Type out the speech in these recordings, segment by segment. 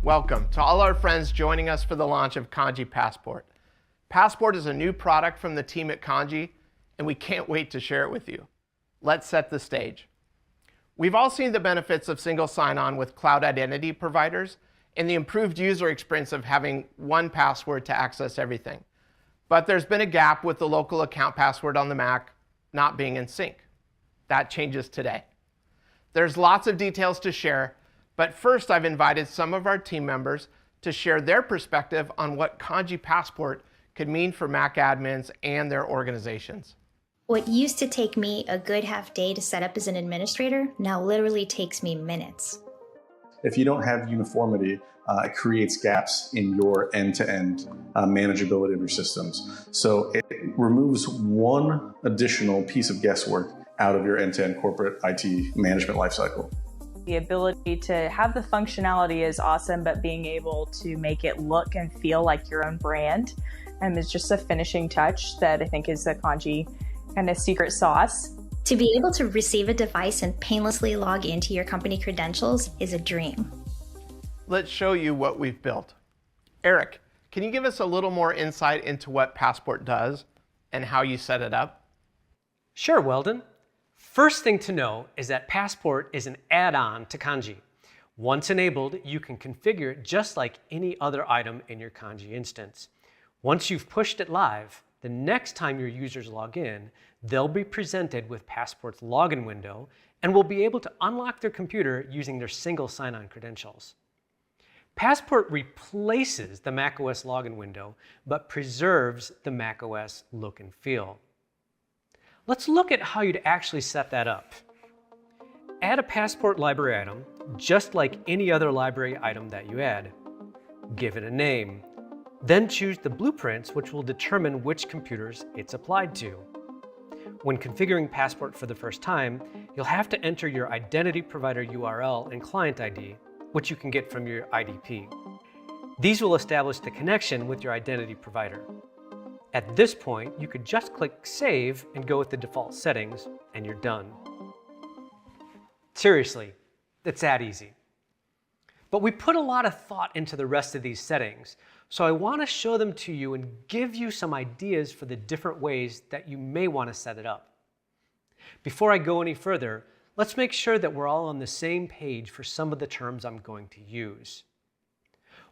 Welcome to all our friends joining us for the launch of Kandji Passport. Passport is a new product from the team at Kandji, and we can't wait to share it with you. Let's set the stage. We've all seen the benefits of single sign-on with cloud identity providers and the improved user experience of having one password to access everything. But there's been a gap with the local account password on the Mac not being in sync. That changes today. There's lots of details to share, but first I've invited some of our team members to share their perspective on what Kandji Passport could mean for Mac admins and their organizations. What used to take me a good half day to set up as an administrator now literally takes me minutes. If you don't have uniformity, it creates gaps in your end-to-end manageability of your systems. So it removes one additional piece of guesswork out of your end-to-end corporate IT management lifecycle. The ability to have the functionality is awesome, but being able to make it look and feel like your own brand is just a finishing touch that I think is the Kandji kind of secret sauce. To be able to receive a device and painlessly log into your company credentials is a dream. Let's show you what we've built. Eric, can you give us a little more insight into what Passport does and how you set it up? Sure, Weldon. First thing to know is that Passport is an add-on to Kandji. Once enabled, you can configure it just like any other item in your Kandji instance. Once you've pushed it live, the next time your users log in, they'll be presented with Passport's login window and will be able to unlock their computer using their single sign-on credentials. Passport replaces the macOS login window, but preserves the macOS look and feel. Let's look at how you'd actually set that up. Add a Passport library item, just like any other library item that you add. Give it a name. Then choose the blueprints, which will determine which computers it's applied to. When configuring Passport for the first time, you'll have to enter your identity provider URL and client ID, which you can get from your IDP. These will establish the connection with your identity provider. At this point, you could just click Save and go with the default settings, and you're done. Seriously, it's that easy. But we put a lot of thought into the rest of these settings, so I want to show them to you and give you some ideas for the different ways that you may want to set it up. Before I go any further, let's make sure that we're all on the same page for some of the terms I'm going to use.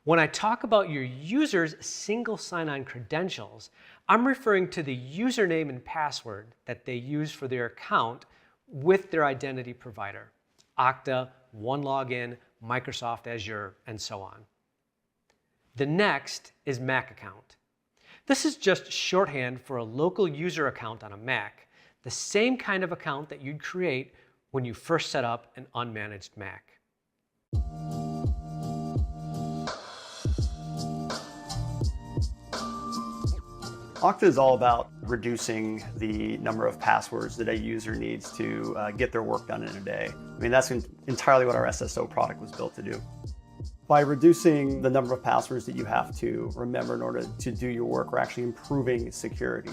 When I talk about your user's single sign-on credentials, I'm referring to the username and password that they use for their account with their identity provider, Okta, OneLogin, Microsoft Azure, and so on. The next is Mac account. This is just shorthand for a local user account on a Mac, the same kind of account that you'd create when you first set up an unmanaged Mac. Okta is all about reducing the number of passwords that a user needs to get their work done in a day. I mean, that's entirely what our SSO product was built to do. By reducing the number of passwords that you have to remember in order to do your work, we're actually improving security.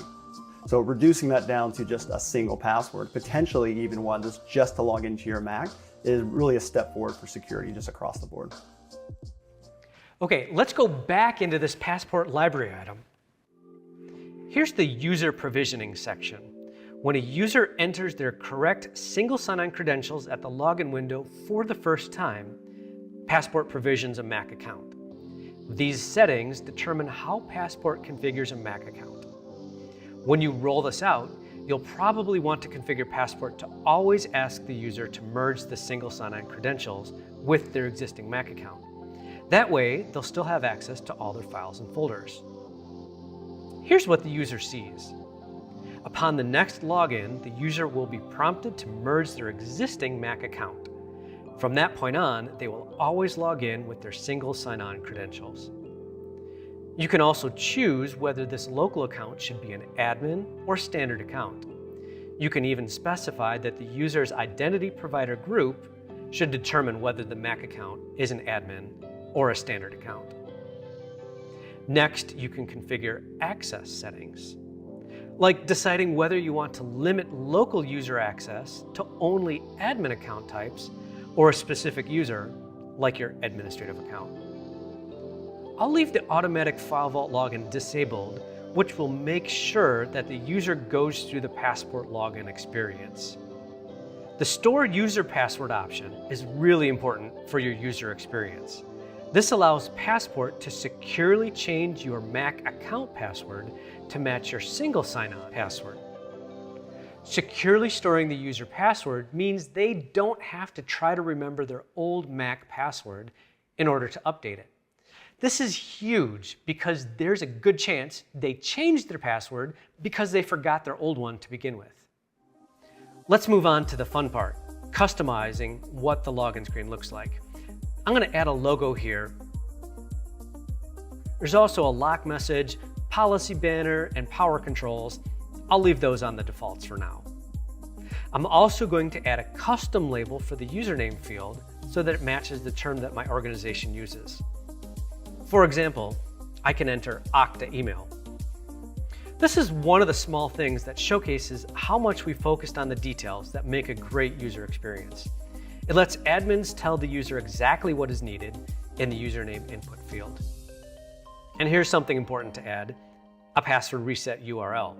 So reducing that down to just a single password, potentially even one that's just to log into your Mac, is really a step forward for security just across the board. Okay, let's go back into this Passport library item. Here's the user provisioning section. When a user enters their correct single sign-on credentials at the login window for the first time, Passport provisions a Mac account. These settings determine how Passport configures a Mac account. When you roll this out, you'll probably want to configure Passport to always ask the user to merge the single sign-on credentials with their existing Mac account. That way, they'll still have access to all their files and folders. Here's what the user sees. Upon the next login, the user will be prompted to merge their existing Mac account. From that point on, they will always log in with their single sign-on credentials. You can also choose whether this local account should be an admin or standard account. You can even specify that the user's identity provider group should determine whether the Mac account is an admin or a standard account. Next, you can configure access settings, like deciding whether you want to limit local user access to only admin account types or a specific user, like your administrative account. I'll leave the automatic File Vault login disabled, which will make sure that the user goes through the Passport login experience. The Store User Password option is really important for your user experience. This allows Passport to securely change your Mac account password to match your single sign-on password. Securely storing the user password means they don't have to try to remember their old Mac password in order to update it. This is huge because there's a good chance they changed their password because they forgot their old one to begin with. Let's move on to the fun part, customizing what the login screen looks like. I'm going to add a logo here. There's also a lock message, policy banner, and power controls. I'll leave those on the defaults for now. I'm also going to add a custom label for the username field so that it matches the term that my organization uses. For example, I can enter Okta email. This is one of the small things that showcases how much we focused on the details that make a great user experience. It lets admins tell the user exactly what is needed in the username input field. And here's something important to add, a password reset URL.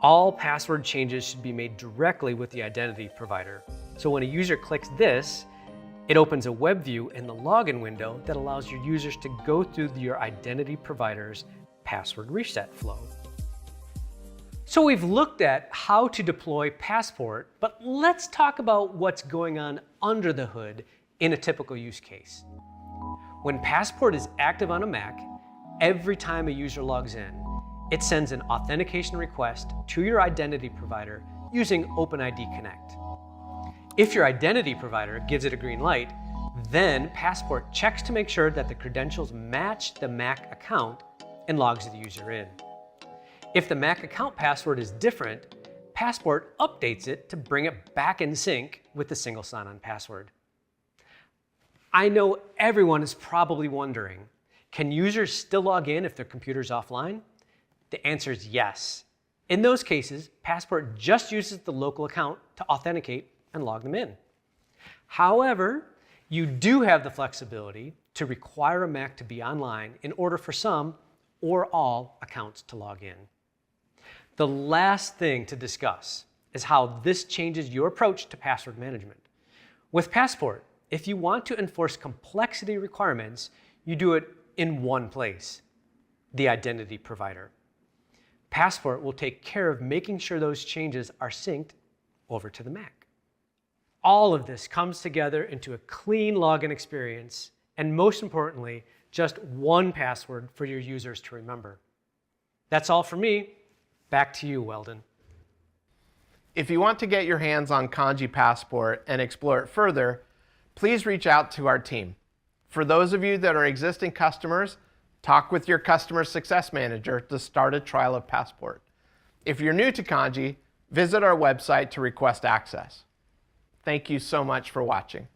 All password changes should be made directly with the identity provider. So when a user clicks this, it opens a web view in the login window that allows your users to go through your identity provider's password reset flow. So we've looked at how to deploy Passport, but let's talk about what's going on under the hood in a typical use case. When Passport is active on a Mac, every time a user logs in, it sends an authentication request to your identity provider using OpenID Connect. If your identity provider gives it a green light, then Passport checks to make sure that the credentials match the Mac account and logs the user in. If the Mac account password is different, Passport updates it to bring it back in sync with the single sign-on password. I know everyone is probably wondering, can users still log in if their computer's offline? The answer is yes. In those cases, Passport just uses the local account to authenticate and log them in. However, you do have the flexibility to require a Mac to be online in order for some or all accounts to log in. The last thing to discuss is how this changes your approach to password management. With Passport, if you want to enforce complexity requirements, you do it in one place, the identity provider. Passport will take care of making sure those changes are synced over to the Mac. All of this comes together into a clean login experience, and most importantly, just one password for your users to remember. That's all for me. Back to you, Weldon. If you want to get your hands on Kandji Passport and explore it further, please reach out to our team. For those of you that are existing customers, talk with your customer success manager to start a trial of Passport. If you're new to Kandji, visit our website to request access. Thank you so much for watching.